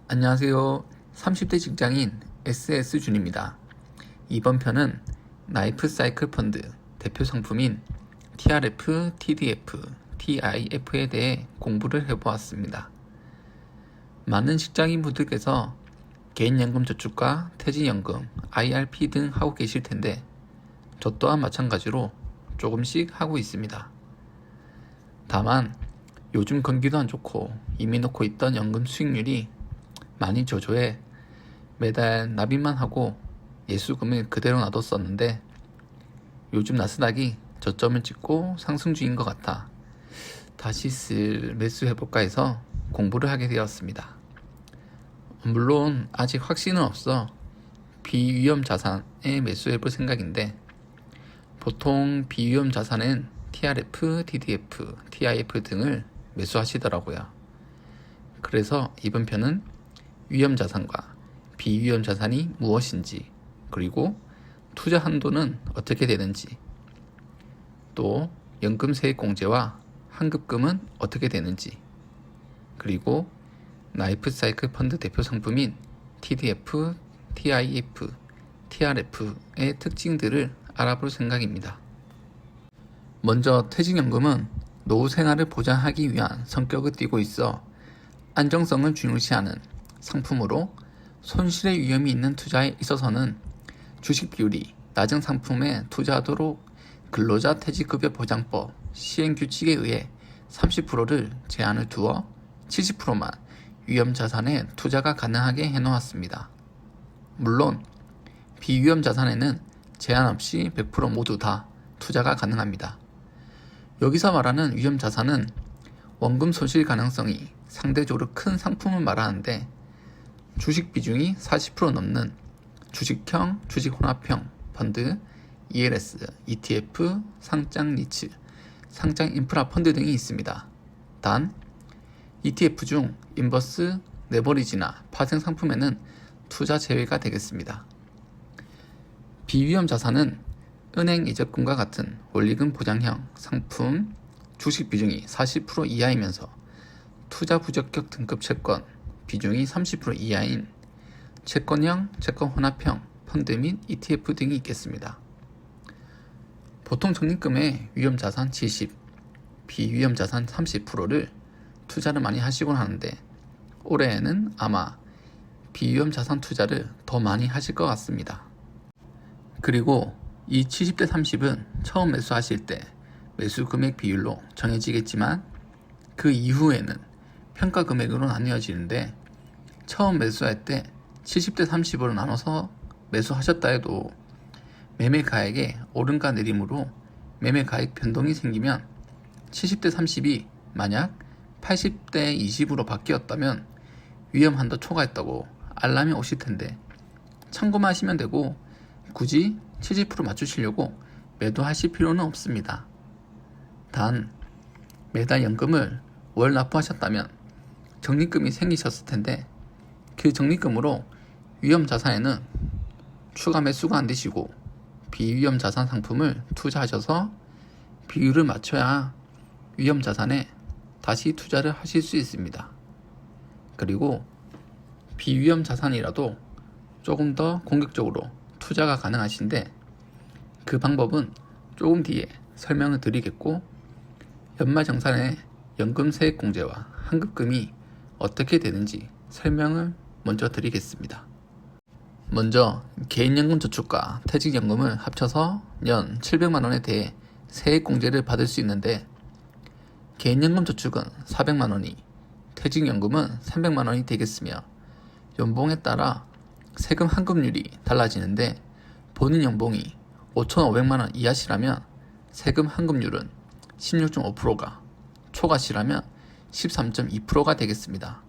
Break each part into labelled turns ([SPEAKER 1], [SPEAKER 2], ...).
[SPEAKER 1] 안녕하세요. 30대 직장인 SS준입니다. 이번 편은 라이프 사이클 펀드 대표 상품인 TRF, TDF, TIF에 대해 공부를 해보았습니다. 많은 직장인분들께서 개인연금저축과 퇴직연금, IRP 등 하고 계실 텐데 저 또한 마찬가지로 조금씩 하고 있습니다. 다만 요즘 경기도 안 좋고 이미 놓고 있던 연금 수익률이 많이 저조해 매달 납입만 하고 예수금을 그대로 놔뒀었는데 요즘 나스닥이 저점을 찍고 상승 중인 것 같아 다시 매수해볼까 해서 공부를 하게 되었습니다. 물론 아직 확신은 없어 비위험 자산에 매수해볼 생각인데 보통 비위험 자산은 TRF, TDF, TIF 등을 매수하시더라고요. 그래서 이번 편은 위험 자산과 비위험 자산이 무엇인지, 그리고 투자 한도는 어떻게 되는지, 또 연금 세액 공제와 환급금은 어떻게 되는지, 그리고 라이프 사이클 펀드 대표 상품인 TDF, TIF, TRF의 특징들을 알아볼 생각입니다. 먼저 퇴직연금은 노후 생활을 보장하기 위한 성격을 띠고 있어 안정성을 중요시하는 상품으로 손실의 위험이 있는 투자에 있어서는 주식 비율이 낮은 상품에 투자하도록 근로자 퇴직급여 보장법 시행규칙에 의해 30%를 제한을 두어 70%만 위험 자산에 투자가 가능하게 해놓았습니다. 물론 비위험 자산에는 제한 없이 100% 모두 다 투자가 가능합니다. 여기서 말하는 위험 자산은 원금 손실 가능성이 상대적으로 큰 상품을 말하는데 주식 비중이 40% 넘는 주식형, 주식혼합형 펀드, ELS, ETF, 상장 리츠, 상장 인프라 펀드 등이 있습니다. 단 ETF 중 인버스, 레버리지나 파생 상품에는 투자 제외가 되겠습니다. 비위험 자산은 은행 이적금과 같은 원리금 보장형 상품, 주식 비중이 40% 이하이면서 투자 부적격 등급 채권 비중이 30% 이하인 채권형, 채권 혼합형 펀드 및 ETF 등이 있겠습니다. 보통 적립금의 위험자산 70, 비위험자산 30%를 투자를 많이 하시곤 하는데 올해에는 아마 비위험자산 투자를 더 많이 하실 것 같습니다. 그리고 이 70대 30은 처음 매수하실 때 매수 금액 비율로 정해지겠지만 그 이후에는 평가 금액으로 나뉘어지는데 처음 매수할 때 70대 30으로 나눠서 매수하셨다 해도 매매 가액의 오름과 내림으로 매매 가액 변동이 생기면 70대 30이 만약 80대 20으로 바뀌었다면 위험 한도 초과했다고 알람이 오실 텐데 참고만 하시면 되고 굳이 70% 맞추시려고 매도하실 필요는 없습니다. 단 매달 연금을 월 납부하셨다면 적립금이 생기셨을 텐데 그 적립금으로 위험 자산에는 추가 매수가 안 되시고 비위험 자산 상품을 투자하셔서 비율을 맞춰야 위험 자산에 다시 투자를 하실 수 있습니다. 그리고 비위험 자산이라도 조금 더 공격적으로 투자가 가능하신데 그 방법은 조금 뒤에 설명을 드리겠고 연말정산에 연금 세액 공제와 환급금이 어떻게 되는지 설명을 먼저 드리겠습니다. 먼저 개인연금저축과 퇴직연금을 합쳐서 연 700만원에 대해 세액 공제를 받을 수 있는데 개인연금저축은 400만원이, 퇴직연금은 300만원이 되겠으며 연봉에 따라 세금 환급률이 달라지는데 본인 연봉이 5,500만원 이하시라면 세금 환급률은 16.5%가, 초과시라면 13.2%가 되겠습니다.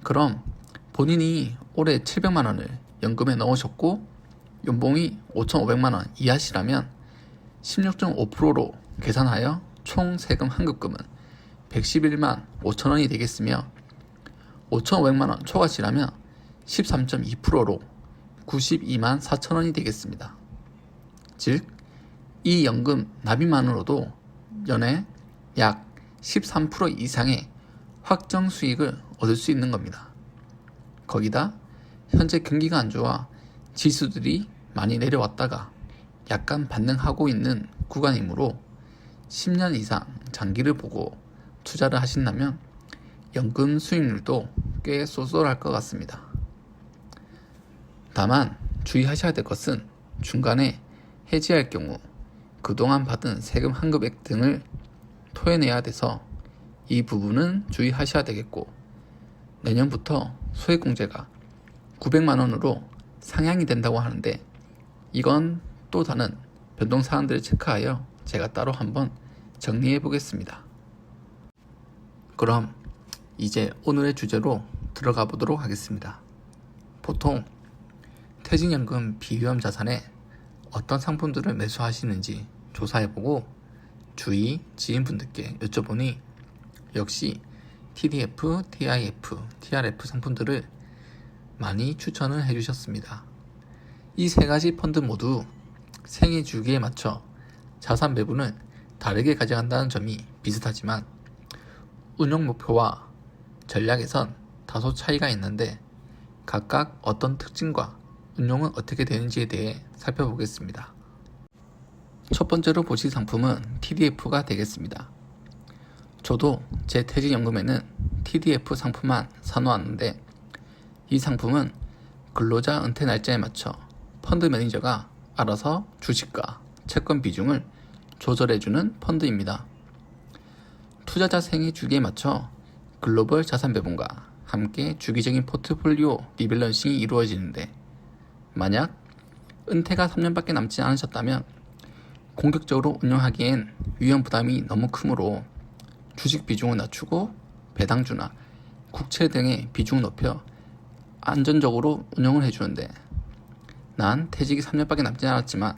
[SPEAKER 1] 그럼 본인이 올해 700만원을 연금에 넣으셨고 연봉이 5,500만원 이하시라면 16.5%로 계산하여 총 세금 환급금은 111만 5천원이 되겠으며 5,500만원 초과시라면 13.2%로 92만 4천원이 되겠습니다. 즉, 이 연금 납입만으로도 연에 약 13% 이상의 확정 수익을 얻을 수 있는 겁니다. 거기다 현재 경기가 안 좋아 지수들이 많이 내려왔다가 약간 반등하고 있는 구간이므로 10년 이상 장기를 보고 투자를 하신다면 연금 수익률도 꽤 쏠쏠할 것 같습니다. 다만 주의하셔야 될 것은 중간에 해지할 경우 그동안 받은 세금 환급액 등을 토해내야 돼서 이 부분은 주의하셔야 되겠고, 내년부터 소액공제가 900만원으로 상향이 된다고 하는데 이건 또 다른 변동사항들을 체크하여 제가 따로 한번 정리해 보겠습니다. 그럼 이제 오늘의 주제로 들어가 보도록 하겠습니다. 보통 퇴직연금 비위험 자산에 어떤 상품들을 매수하시는지 조사해보고 주위 지인분들께 여쭤보니 역시 TDF, TIF, TRF 상품들을 많이 추천을 해주셨습니다. 이 세 가지 펀드 모두 생애 주기에 맞춰 자산 배분을 다르게 가져간다는 점이 비슷하지만 운용 목표와 전략에선 다소 차이가 있는데 각각 어떤 특징과 운용은 어떻게 되는지에 대해 살펴보겠습니다. 첫 번째로 보실 상품은 TDF가 되겠습니다. 저도 제 퇴직연금에는 TDF 상품만 사놓았는데 이 상품은 근로자 은퇴 날짜에 맞춰 펀드 매니저가 알아서 주식과 채권 비중을 조절해주는 펀드입니다. 투자자 생애 주기에 맞춰 글로벌 자산 배분과 함께 주기적인 포트폴리오 리밸런싱이 이루어지는데 만약 은퇴가 3년밖에 남지 않으셨다면 공격적으로 운영하기엔 위험 부담이 너무 크므로 주식 비중을 낮추고 배당주나 국채 등의 비중을 높여 안전적으로 운영을 해주는데 난 퇴직이 3년밖에 남지 않았지만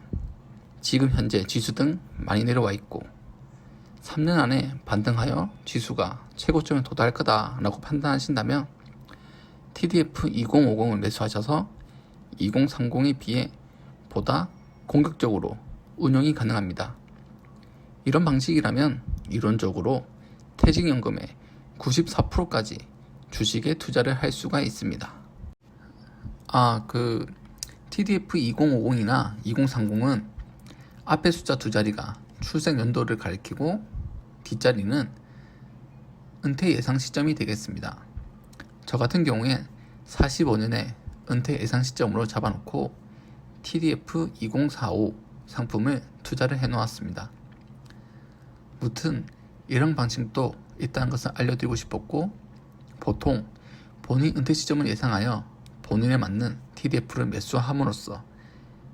[SPEAKER 1] 지금 현재 지수 등 많이 내려와 있고 3년 안에 반등하여 지수가 최고점에 도달할 거다라고 판단하신다면 TDF 2050을 매수하셔서 2030에 비해 보다 공격적으로 운영이 가능합니다. 이런 방식이라면 이론적으로 퇴직연금의 94%까지 주식에 투자를 할 수가 있습니다. TDF 2050이나 2030은 앞에 숫자 두 자리가 출생 연도를 가리키고 뒷자리는 은퇴 예상 시점이 되겠습니다. 저 같은 경우엔 45년에 은퇴 예상 시점으로 잡아놓고 TDF 2045 상품을 투자를 해놓았습니다. 무튼 이런 방식도 있다는 것을 알려드리고 싶었고 보통 본인 은퇴 시점을 예상하여 본인에 맞는 TDF를 매수함으로써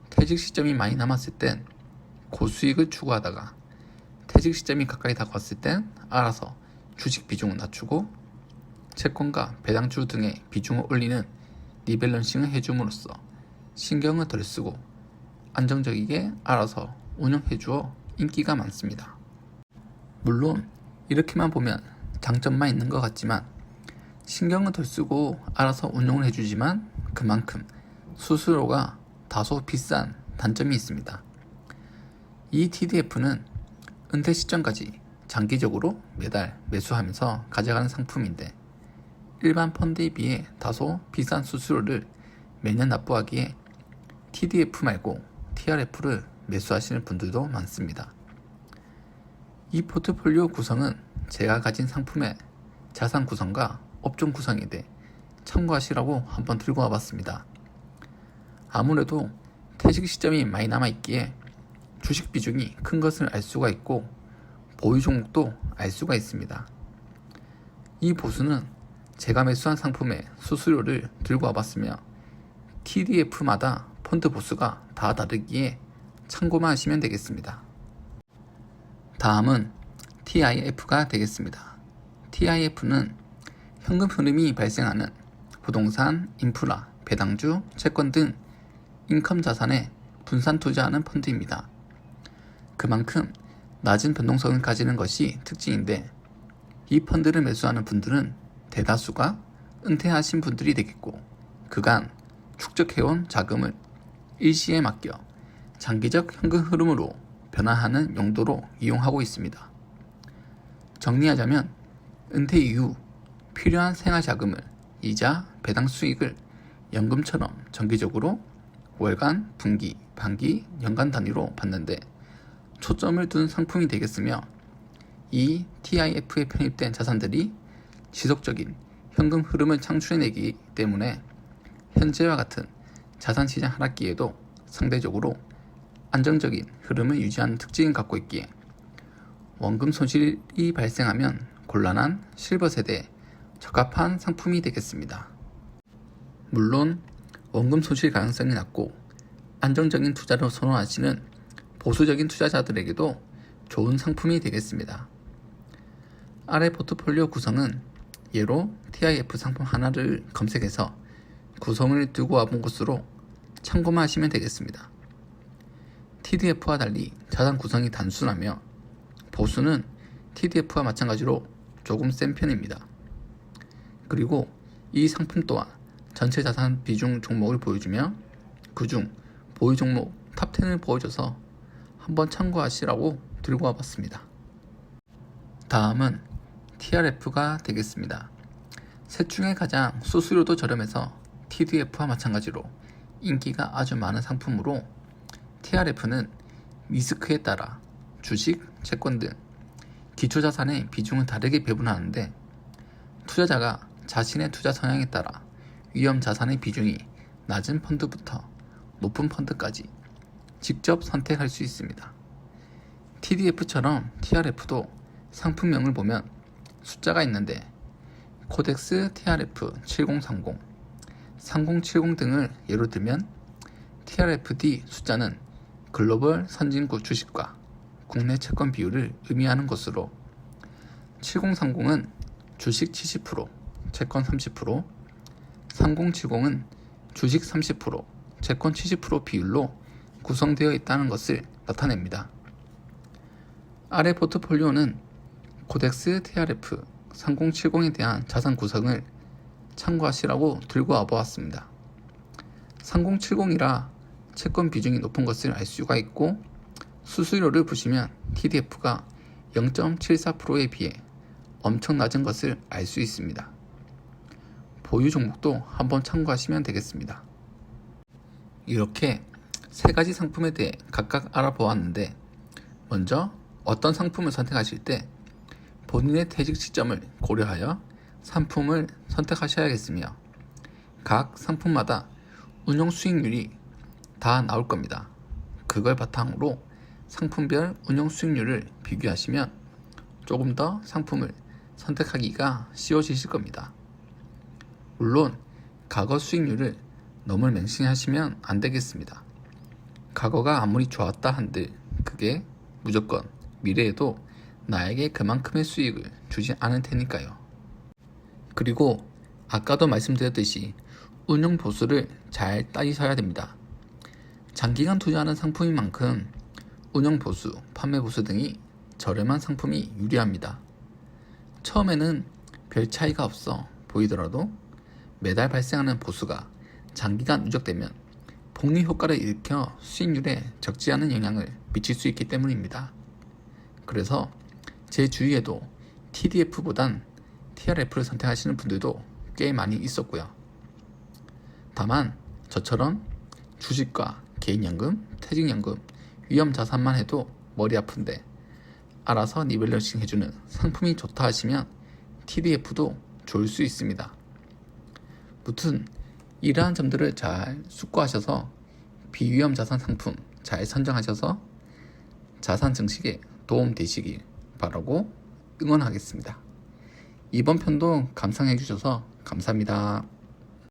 [SPEAKER 1] 퇴직 시점이 많이 남았을 땐 고수익을 추구하다가 퇴직 시점이 가까이 다가왔을 땐 알아서 주식 비중을 낮추고 채권과 배당주 등의 비중을 올리는 리밸런싱을 해줌으로써 신경을 덜 쓰고 안정적이게 알아서 운영해주어 인기가 많습니다. 물론 이렇게만 보면 장점만 있는 것 같지만 신경을 덜 쓰고 알아서 운용을 해주지만 그만큼 수수료가 다소 비싼 단점이 있습니다. 이 TDF는 은퇴 시점까지 장기적으로 매달 매수하면서 가져가는 상품인데 일반 펀드에 비해 다소 비싼 수수료를 매년 납부하기에 TDF 말고 TRF를 매수하시는 분들도 많습니다. 이 포트폴리오 구성은 제가 가진 상품의 자산 구성과 업종 구성인데 참고하시라고 한번 들고 와봤습니다. 아무래도 퇴직 시점이 많이 남아있기에 주식 비중이 큰 것을 알 수가 있고 보유 종목도 알 수가 있습니다. 이 보수는 제가 매수한 상품의 수수료를 들고 와봤으며 TDF마다 펀드 보수가 다 다르기에 참고만 하시면 되겠습니다. 다음은 TIF가 되겠습니다. TIF는 현금 흐름이 발생하는 부동산, 인프라, 배당주, 채권 등 인컴 자산에 분산 투자하는 펀드입니다. 그만큼 낮은 변동성을 가지는 것이 특징인데 이 펀드를 매수하는 분들은 대다수가 은퇴하신 분들이 되겠고 그간 축적해온 자금을 일시에 맡겨 장기적 현금 흐름으로 변화하는 용도로 이용하고 있습니다. 정리하자면 은퇴 이후 필요한 생활 자금을 이자, 배당 수익을 연금처럼 정기적으로 월간, 분기, 반기, 연간 단위로 받는데 초점을 둔 상품이 되겠으며 이 TIF에 편입된 자산들이 지속적인 현금 흐름을 창출해내기 때문에 현재와 같은 자산시장 하락기에도 상대적으로 안정적인 흐름을 유지하는 특징을 갖고 있기에 원금 손실이 발생하면 곤란한 실버 세대에 적합한 상품이 되겠습니다. 물론 원금 손실 가능성이 낮고 안정적인 투자를 선호하시는 보수적인 투자자들에게도 좋은 상품이 되겠습니다. 아래 포트폴리오 구성은 예로 TIF 상품 하나를 검색해서 구성을 두고 와본 것으로 참고만 하시면 되겠습니다. TDF와 달리 자산 구성이 단순하며 보수는 TDF와 마찬가지로 조금 센 편입니다. 그리고 이 상품 또한 전체 자산 비중 종목을 보여주며 그중 보유 종목 탑10을 보여줘서 한번 참고하시라고 들고 와봤습니다. 다음은 TRF가 되겠습니다. 셋 중에 가장 수수료도 저렴해서 TDF와 마찬가지로 인기가 아주 많은 상품으로 TRF는 리스크에 따라 주식, 채권 등 기초자산의 비중을 다르게 배분하는데 투자자가 자신의 투자 성향에 따라 위험 자산의 비중이 낮은 펀드부터 높은 펀드까지 직접 선택할 수 있습니다. TDF처럼 TRF도 상품명을 보면 숫자가 있는데 코덱스 TRF 7030, 3070 등을 예로 들면 TRFD 숫자는 글로벌 선진국 주식과 국내 채권 비율을 의미하는 것으로 7030은 주식 70%, 채권 30%, 3070은 주식 30%, 채권 70% 비율로 구성되어 있다는 것을 나타냅니다. 아래 포트폴리오는 코덱스 TRF 3070에 대한 자산 구성을 참고하시라고 들고 와보았습니다. 3070이라 채권 비중이 높은 것을 알 수가 있고 수수료를 보시면 TDF가 0.74%에 비해 엄청 낮은 것을 알 수 있습니다. 보유 종목도 한번 참고하시면 되겠습니다. 이렇게 세 가지 상품에 대해 각각 알아보았는데 먼저 어떤 상품을 선택하실 때 본인의 퇴직 시점을 고려하여 상품을 선택하셔야겠으며 각 상품마다 운용 수익률이 다 나올 겁니다. 그걸 바탕으로 상품별 운용 수익률을 비교하시면 조금 더 상품을 선택하기가 쉬워지실 겁니다. 물론 과거 수익률을 너무 맹신하시면 안 되겠습니다. 과거가 아무리 좋았다 한들 그게 무조건 미래에도 나에게 그만큼의 수익을 주지 않을 테니까요. 그리고 아까도 말씀드렸듯이 운용 보수를 잘 따지셔야 됩니다. 장기간 투자하는 상품인 만큼 운용 보수, 판매 보수 등이 저렴한 상품이 유리합니다. 처음에는 별 차이가 없어 보이더라도 매달 발생하는 보수가 장기간 누적되면 복리 효과를 일으켜 수익률에 적지 않은 영향을 미칠 수 있기 때문입니다. 그래서 제 주위에도 TDF보단 TRF를 선택하시는 분들도 꽤 많이 있었고요. 다만 저처럼 주식과 개인연금, 퇴직연금, 위험자산만 해도 머리 아픈데 알아서 리밸런싱 해주는 상품이 좋다 하시면 TDF도 좋을 수 있습니다. 무튼 이러한 점들을 잘 숙고하셔서 비위험 자산 상품 잘 선정하셔서 자산 증식에 도움 되시길 바라고 응원하겠습니다. 이번 편도 감상해 주셔서 감사합니다.